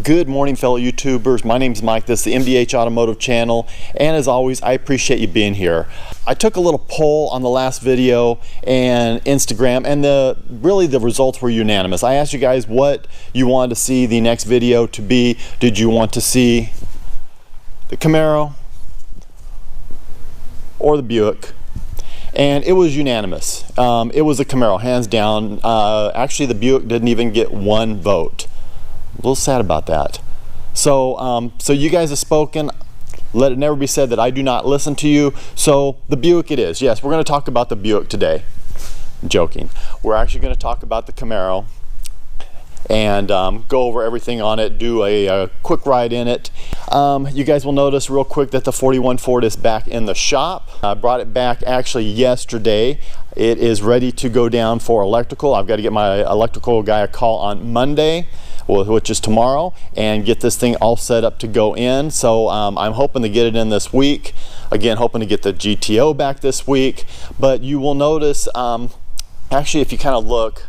Good morning, fellow YouTubers. My name is Mike. This is the MDH Automotive channel, and as always, I appreciate you being here. I took a little poll on the last video and Instagram, and really the results were unanimous. I asked you guys what you wanted to see the next video to be. Did you want to see the Camaro or the Buick? And it was unanimous. It was the Camaro, hands down. Actually, the Buick didn't even get one vote. A little sad about that. So you guys have spoken. Let it never be said that I do not listen to you. So the Buick it is. Yes, we're going to talk about the Buick today. I'm joking. We're actually going to talk about the Camaro and go over everything on it, do a quick ride in it. You guys will notice real quick that the 41 Ford is back in the shop. I brought it back actually yesterday. It is ready to go down for electrical. I've got to get my electrical guy a call on Monday, which is tomorrow, and get this thing all set up to go in. So I'm hoping to get it in this week. Again, hoping to get the GTO back this week. But you will notice, actually, if you kind of look,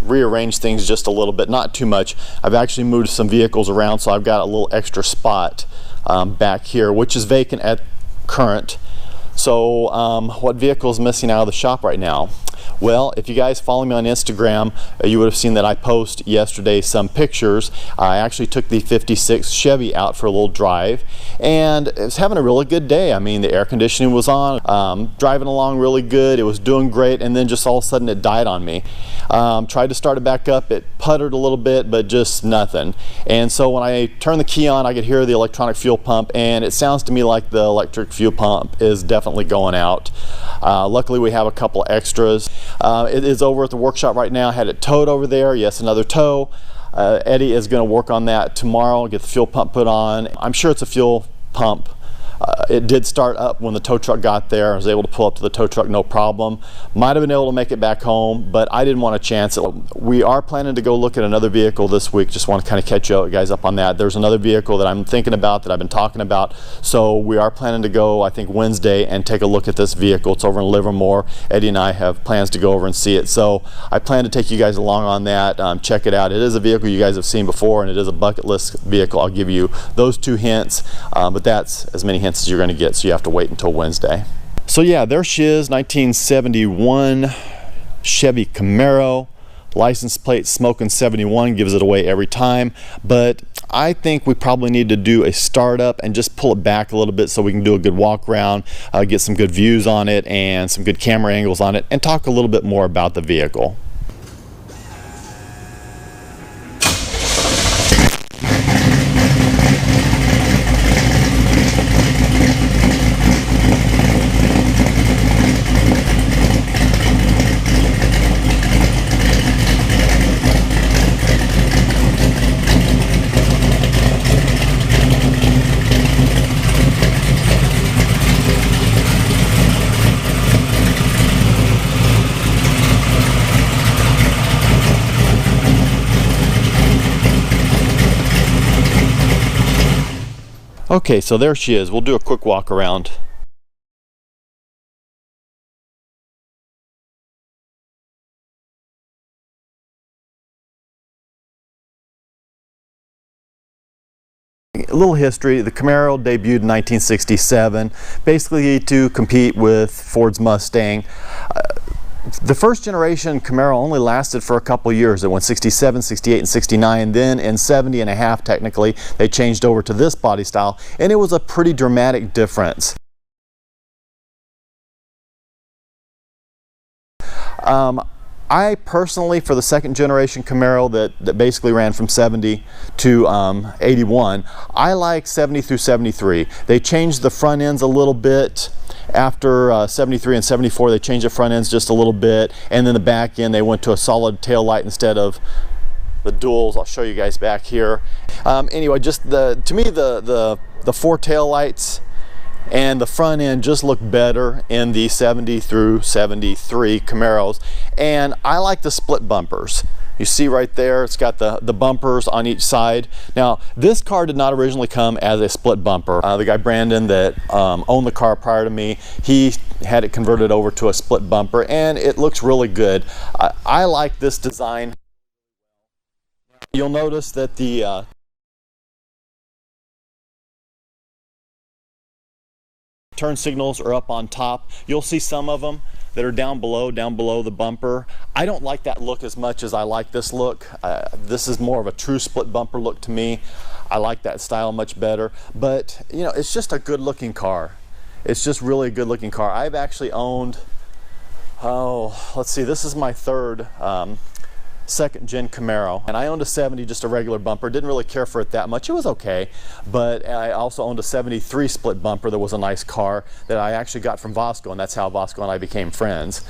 rearrange things just a little bit, not too much. I've actually moved some vehicles around, so I've got a little extra spot back here, which is vacant at current. So what vehicle is missing out of the shop right now? Well, if you guys follow me on Instagram, you would have seen that I posted yesterday some pictures. I actually took the 56 Chevy out for a little drive, and it was having a really good day. I mean, the air conditioning was on, driving along really good. It was doing great, and then just all of a sudden it died on me. Tried to start it back up. It puttered a little bit, but just nothing. And so when I turned the key on, I could hear the electronic fuel pump, and it sounds to me like the electric fuel pump is definitely going out. Luckily, we have a couple extras. It is over at the workshop right now. I had it towed over there. Yes, another tow. Eddie is going to work on that tomorrow, get the fuel pump put on. I'm sure it's a fuel pump. It did start up when the tow truck got there. I was able to pull up to the tow truck, no problem. Might have been able to make it back home, but I didn't want to chance it. We are planning to go look at another vehicle this week. Just want to kind of catch you guys up on that. There's another vehicle that I'm thinking about, that I've been talking about. So we are planning to go, I think, Wednesday and take a look at this vehicle. It's over in Livermore. Eddie and I have plans to go over and see it. So I plan to take you guys along on that. Check it out. It is a vehicle you guys have seen before, and it is a bucket list vehicle. I'll give you those two hints, but that's as many hints as you're going to get, so you have to wait until Wednesday. So yeah, there she is, 1971 Chevy Camaro, license plate smoking 71, gives it away every time. But I think we probably need to do a startup and just pull it back a little bit so we can do a good walk around, get some good views on it and some good camera angles on it, and talk a little bit more about the vehicle. Okay, so there she is. We'll do a quick walk around. A little history. The Camaro debuted in 1967, basically to compete with Ford's Mustang. The first generation Camaro only lasted for a couple years. It went 67, 68, and 69. Then in 70 and a half, technically, they changed over to this body style, and it was a pretty dramatic difference. I personally, for the second generation Camaro that basically ran from 70 to 81, I like 70 through 73. They changed the front ends a little bit. After 73 and 74, they changed the front ends just a little bit, and then the back end they went to a solid tail light instead of the duals. I'll show you guys back here. Anyway, just to me the four tail lights and the front end just look better in the 70 through 73 Camaros, and I like the split bumpers. You see right there, it's got the bumpers on each side. Now, this car did not originally come as a split bumper. The guy Brandon that owned the car prior to me, he had it converted over to a split bumper, and it looks really good. I like this design. You'll notice that the turn signals are up on top. You'll see some of them that are down below the bumper. I don't like that look as much as I like this look. This is more of a true split bumper look to me. I like that style much better, but you know, it's just a good looking car. It's just really a good looking car. I've actually owned, oh, let's see, this is my third second gen Camaro, and I owned a 70, just a regular bumper. Didn't really care for it that much. It was okay, but I also owned a 73 split bumper that was a nice car that I actually got from Vasco, and that's how Vasco and I became friends.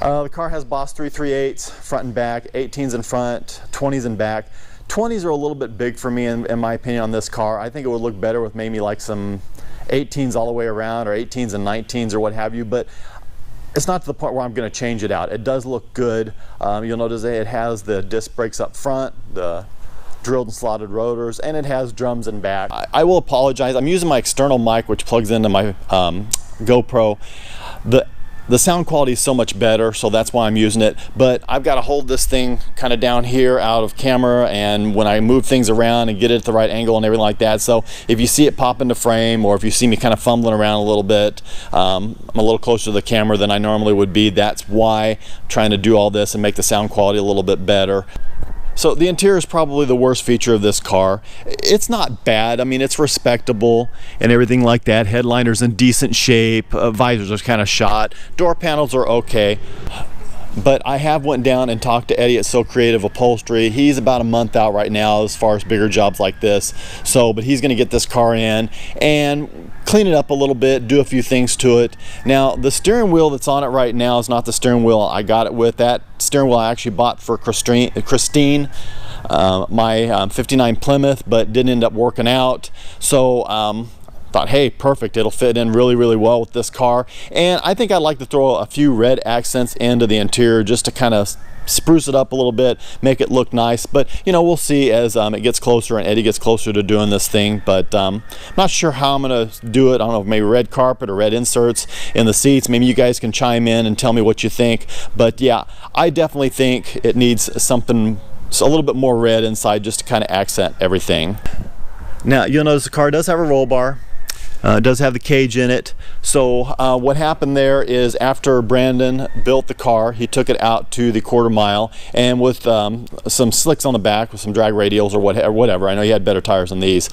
The car has Boss 338s front and back, 18s in front, 20s in back. 20s are a little bit big for me in my opinion on this car. I think it would look better with maybe like some 18s all the way around, or 18s and 19s or what have you, but it's not to the point where I'm going to change it out. It does look good. You'll notice that it has the disc brakes up front, the drilled and slotted rotors, and it has drums in back. I will apologize. I'm using my external mic, which plugs into my GoPro. The sound quality is so much better, so that's why I'm using it, but I've got to hold this thing kind of down here out of camera, and when I move things around and get it at the right angle and everything like that, so if you see it pop into frame, or if you see me kind of fumbling around a little bit, I'm a little closer to the camera than I normally would be. That's why I'm trying to do all this and make the sound quality a little bit better. So the interior is probably the worst feature of this car. It's not bad. I mean, it's respectable and everything like that. Headliner's in decent shape. Visors are kind of shot. Door panels are okay. But I have went down and talked to Eddie at So Creative Upholstery. He's about a month out right now as far as bigger jobs like this. So, but he's going to get this car in and clean it up a little bit, do a few things to it. Now, the steering wheel that's on it right now is not the steering wheel I got it with. That steering wheel I actually bought for Christine, my 59 Plymouth, but didn't end up working out. So, thought, hey, perfect, it'll fit in really, really well with this car. And I think I'd like to throw a few red accents into the interior just to kind of spruce it up a little bit, make it look nice. But you know, we'll see as it gets closer and Eddie gets closer to doing this thing. But I'm not sure how I'm gonna do it. I don't know, maybe red carpet or red inserts in the seats. Maybe you guys can chime in and tell me what you think. But yeah, I definitely think it needs something a little bit more red inside just to kind of accent everything. Now you'll notice the car does have a roll bar. It does have the cage in it. So what happened there is after Brandon built the car, he took it out to the quarter mile, and with some slicks on the back with some drag radials or whatever, I know he had better tires than these,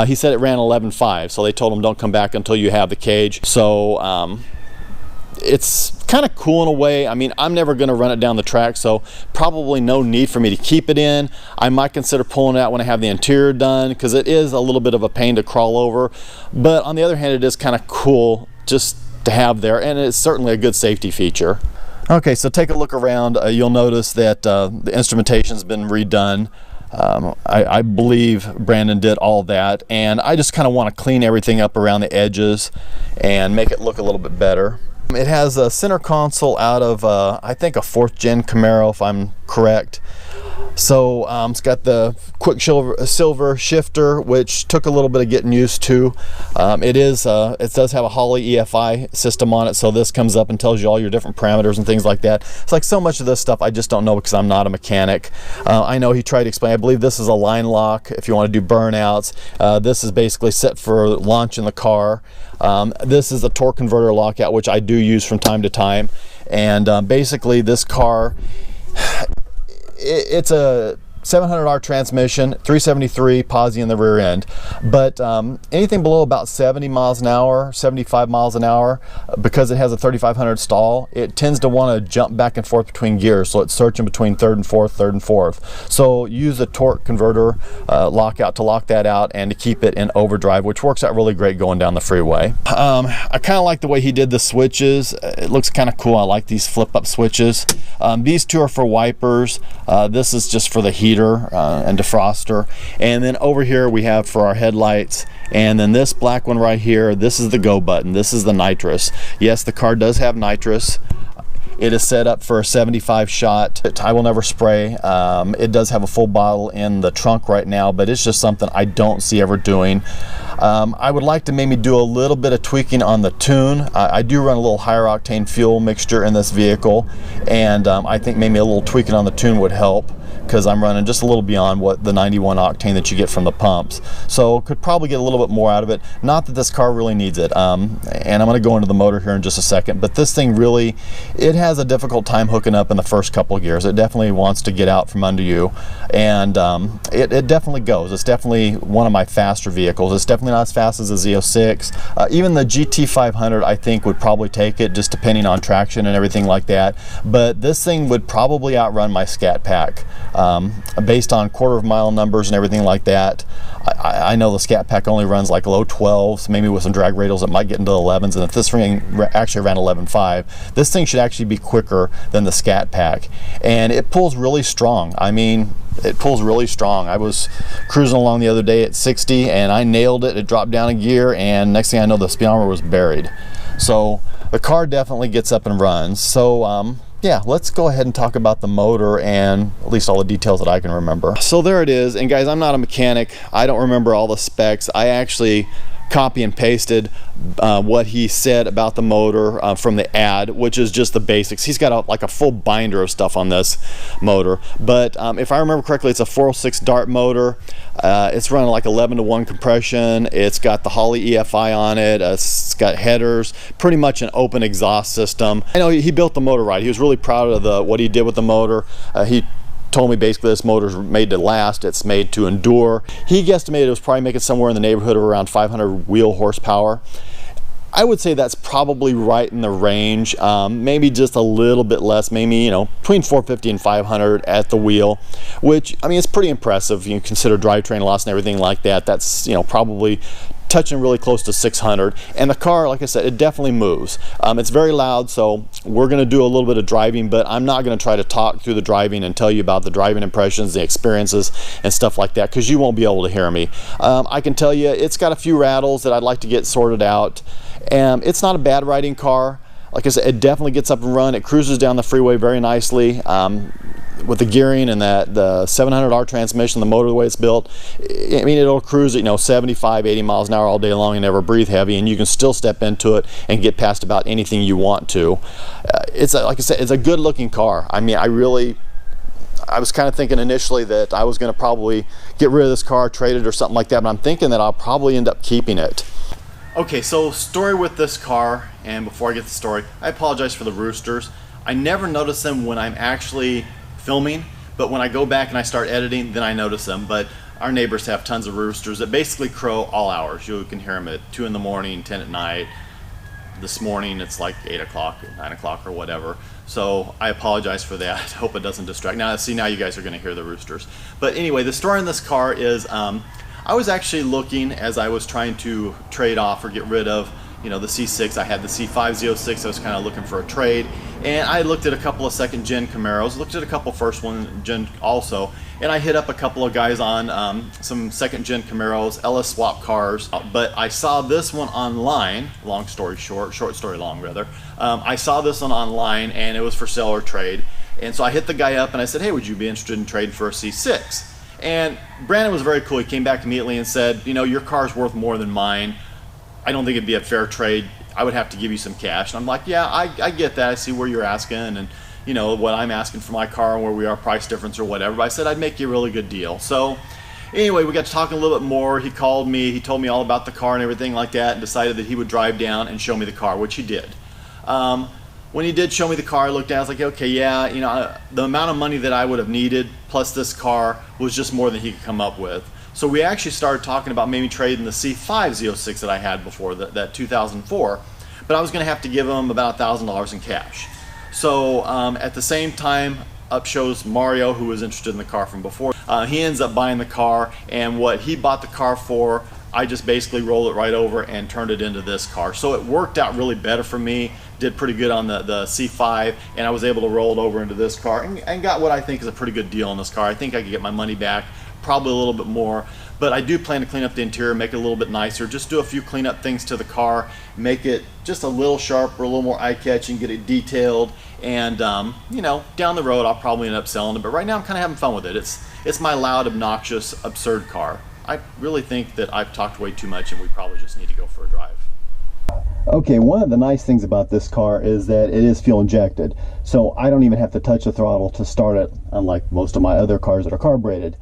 he said it ran 11.5, so they told him don't come back until you have the cage. So it's kind of cool in a way. I mean, I'm never going to run it down the track, so probably no need for me to keep it in. I might consider pulling it out when I have the interior done, because it is a little bit of a pain to crawl over. But on the other hand, it is kind of cool just to have there, and it's certainly a good safety feature. Okay, so take a look around. You'll notice that the instrumentation's been redone. I believe Brandon did all that, and I just kind of want to clean everything up around the edges and make it look a little bit better. It has a center console out of I think a 4th gen Camaro, if I'm correct. So it's got the silver shifter, which took a little bit of getting used to. It does have a Holley EFI system on it, so this comes up and tells you all your different parameters and things like that. It's like so much of this stuff I just don't know because I'm not a mechanic. I know he tried to explain. I believe this is a line lock if you want to do burnouts. This is basically set for launch in the car. This is a torque converter lockout, which I do use from time to time. And basically this car, it's a 700R transmission, 373 posi in the rear end, but anything below about 70 miles an hour, 75 miles an hour, because it has a 3500 stall, it tends to want to jump back and forth between gears, so it's searching between third and fourth. So use a torque converter lockout to lock that out and to keep it in overdrive, which works out really great going down the freeway. I kind of like the way he did the switches. It looks kind of cool. I like these flip up switches. These two are for wipers. This is just for the heater and defroster, and then over here we have for our headlights, and then this black one right here, this is the go button. This is the nitrous. Yes, the car does have nitrous. It is set up for a 75 shot. I will never spray. It does have a full bottle in the trunk right now, but it's just something I don't see ever doing. I would like to maybe do a little bit of tweaking on the tune. I do run a little higher octane fuel mixture in this vehicle, and I think maybe a little tweaking on the tune would help, because I'm running just a little beyond what the 91 octane that you get from the pumps. So could probably get a little bit more out of it. Not that this car really needs it. And I'm going to go into the motor here in just a second, but this thing really, it has a difficult time hooking up in the first couple of gears. It definitely wants to get out from under you, and it definitely goes. It's definitely one of my faster vehicles. It's definitely not as fast as the Z06. Even the GT500 I think would probably take it, just depending on traction and everything like that. But this thing would probably outrun my Scat Pack based on quarter-of-mile numbers and everything like that. I know the Scat Pack only runs like low 12s, maybe with some drag radials it might get into 11s, and if this thing actually ran 11.5, this thing should actually be quicker than the Scat Pack, and it pulls really strong. I mean, it pulls really strong. I was cruising along the other day at 60 and I nailed it. It dropped down a gear, and next thing I know the speedometer was buried. So the car definitely gets up and runs. So yeah, let's go ahead and talk about the motor and at least all the details that I can remember. So there it is, and guys, I'm not a mechanic. I don't remember all the specs. I actually copy and pasted what he said about the motor from the ad, which is just the basics. He's got like a full binder of stuff on this motor, but if I remember correctly, it's a 406 Dart motor. It's running like 11-to-1 compression. It's got the Holley EFI on it. It's got headers, pretty much an open exhaust system. I know he built the motor right. He was really proud of what he did with the motor. He told me basically this motor's made to last, it's made to endure. He guesstimated it was probably making somewhere in the neighborhood of around 500 wheel horsepower. I would say that's probably right in the range, maybe just a little bit less, maybe, you know, between 450 and 500 at the wheel, which, I mean, it's pretty impressive. You consider drivetrain loss and everything like that. That's, you know, probably touching really close to 600, and the car, like I said, it definitely moves. It's very loud, so we're going to do a little bit of driving, but I'm not going to try to talk through the driving and tell you about the driving impressions, the experiences, and stuff like that, because you won't be able to hear me. I can tell you it's got a few rattles that I'd like to get sorted out, and it's not a bad riding car. Like I said, it definitely gets up and run. It cruises down the freeway very nicely. With the gearing and the 700R transmission, the motor, the way it's built, I mean, it'll cruise at, you know, 75, 80 miles an hour all day long and never breathe heavy, and you can still step into it and get past about anything you want to. Like I said, it's a good looking car. I mean, I was kind of thinking initially that I was going to probably get rid of this car, trade it or something like that, but I'm thinking that I'll probably end up keeping it. Okay, so story with this car, and before I get the story, I apologize for the roosters. I never notice them when I'm actually filming, but when I go back and I start editing, then I notice them. But our neighbors have tons of roosters that basically crow all hours. You can hear them at 2 in the morning, 10 at night. This morning it's like 8 o'clock, 9 o'clock or whatever. So I apologize for that. I hope it doesn't distract. Now, see, now you guys are going to hear the roosters. But anyway, the story in this car is I was actually looking, as I was trying to trade off or get rid of, you know, the C6. I had the C5 Z06. I was kind of looking for a trade, and I looked at a couple of second gen Camaros, looked at a couple first one gen also, and I hit up a couple of guys on some second gen Camaros, LS swap cars. But I saw this one online. Long story short, short story long rather. I saw this one online, and it was for sale or trade. And so I hit the guy up and I said, hey, would you be interested in trading for a C6? And Brandon was very cool. He came back immediately and said, you know, your car's worth more than mine. I don't think it'd be a fair trade. I would have to give you some cash. And I'm like, yeah, I get that. I see where you're asking, and you know what I'm asking for my car and where we are, price difference or whatever. But I said I'd make you a really good deal. So anyway, we got to talking a little bit more. He called me. He told me all about the car and everything like that, and decided that he would drive down and show me the car, which he did. When he did show me the car, I looked at it, I was like, okay, yeah, you know, the amount of money that I would have needed plus this car was just more than he could come up with. So we actually started talking about maybe trading the C5 Z06 that I had before, that 2004, but I was going to have to give him about $1,000 in cash. So at the same time, up shows Mario, who was interested in the car from before. He ends up buying the car, and what he bought the car for, I just basically rolled it right over and turned it into this car. So it worked out really better for me, did pretty good on the C5, and I was able to roll it over into this car and got what I think is a pretty good deal on this car. I think I could get my money back, probably a little bit more, but I do plan to clean up the interior, make it a little bit nicer, just do a few cleanup things to the car, make it just a little sharper, a little more eye-catching, get it detailed, and you know, down the road I'll probably end up selling it, but right now I'm kind of having fun with it. It's my loud, obnoxious, absurd car. I really think that I've talked way too much and we probably just need to go for a drive. Okay, one of the nice things about this car is that it is fuel injected, so I don't even have to touch the throttle to start it, unlike most of my other cars that are carbureted.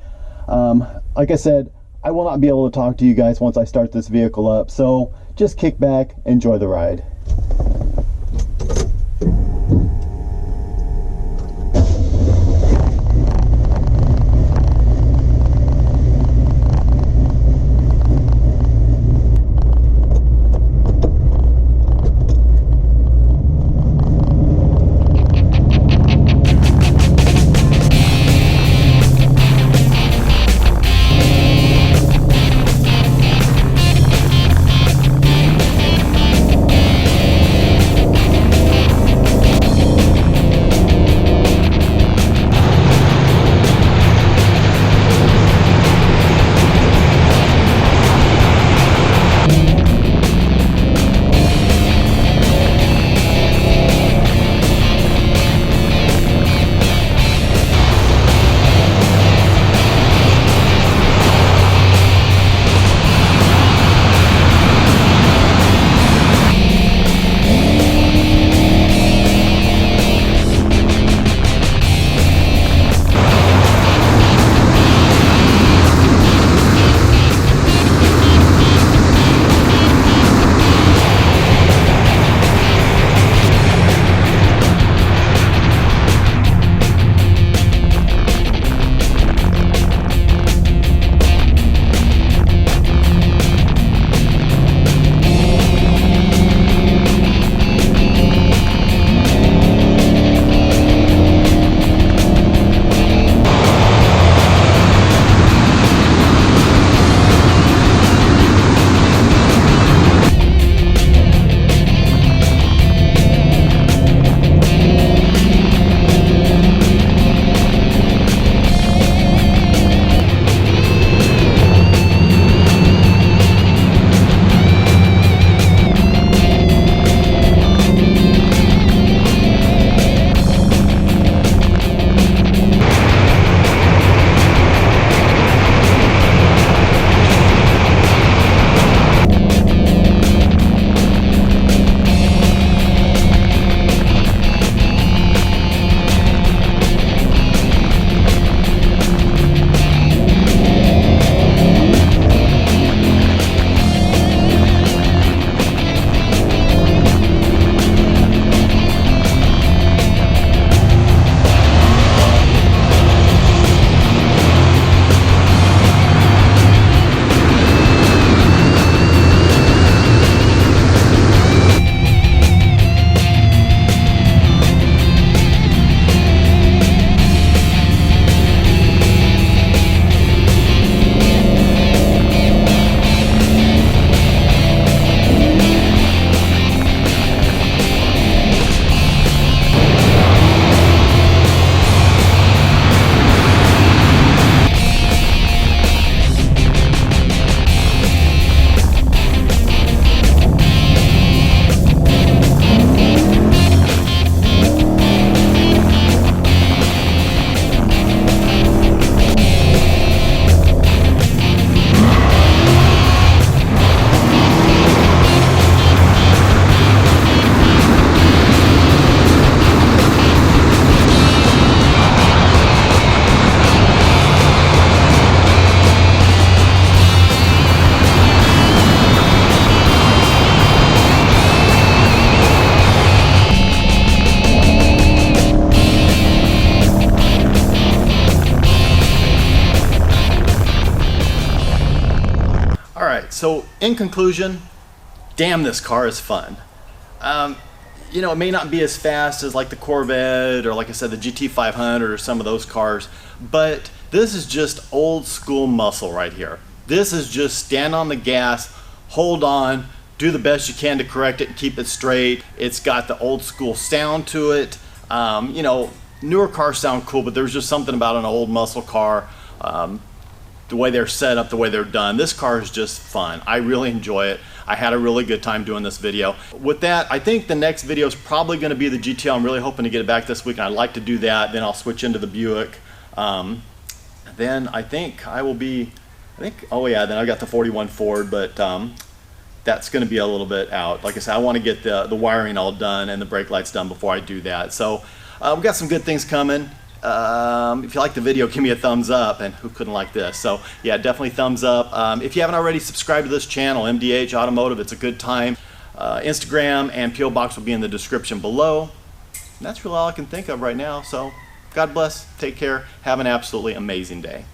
Like I said, I will not be able to talk to you guys once I start this vehicle up, so just kick back, enjoy the ride. So in conclusion, damn, this car is fun. You know, it may not be as fast as like the Corvette or like I said, the GT500 or some of those cars, but this is just old school muscle right here. This is just stand on the gas, hold on, do the best you can to correct it and keep it straight. It's got the old school sound to it. You know, newer cars sound cool, but there's just something about an old muscle car. The way they're set up, the way they're done. This car is just fun. I really enjoy it. I had a really good time doing this video. With that, I think the next video is probably going to be the GTO. I'm really hoping to get it back this week, and I'd like to do that. Then I'll switch into the Buick. Then I think I will be, oh yeah, then I've got the 41 Ford, but that's going to be a little bit out. Like I said, I want to get the wiring all done and the brake lights done before I do that. So we've got some good things coming. If you like the video, give me a thumbs up, and who couldn't like this? So yeah, definitely thumbs up. If you haven't already subscribed to this channel, MDH Automotive, it's a good time. Instagram and P.O. Box will be in the description below. And that's really all I can think of right now. So God bless, take care, have an absolutely amazing day.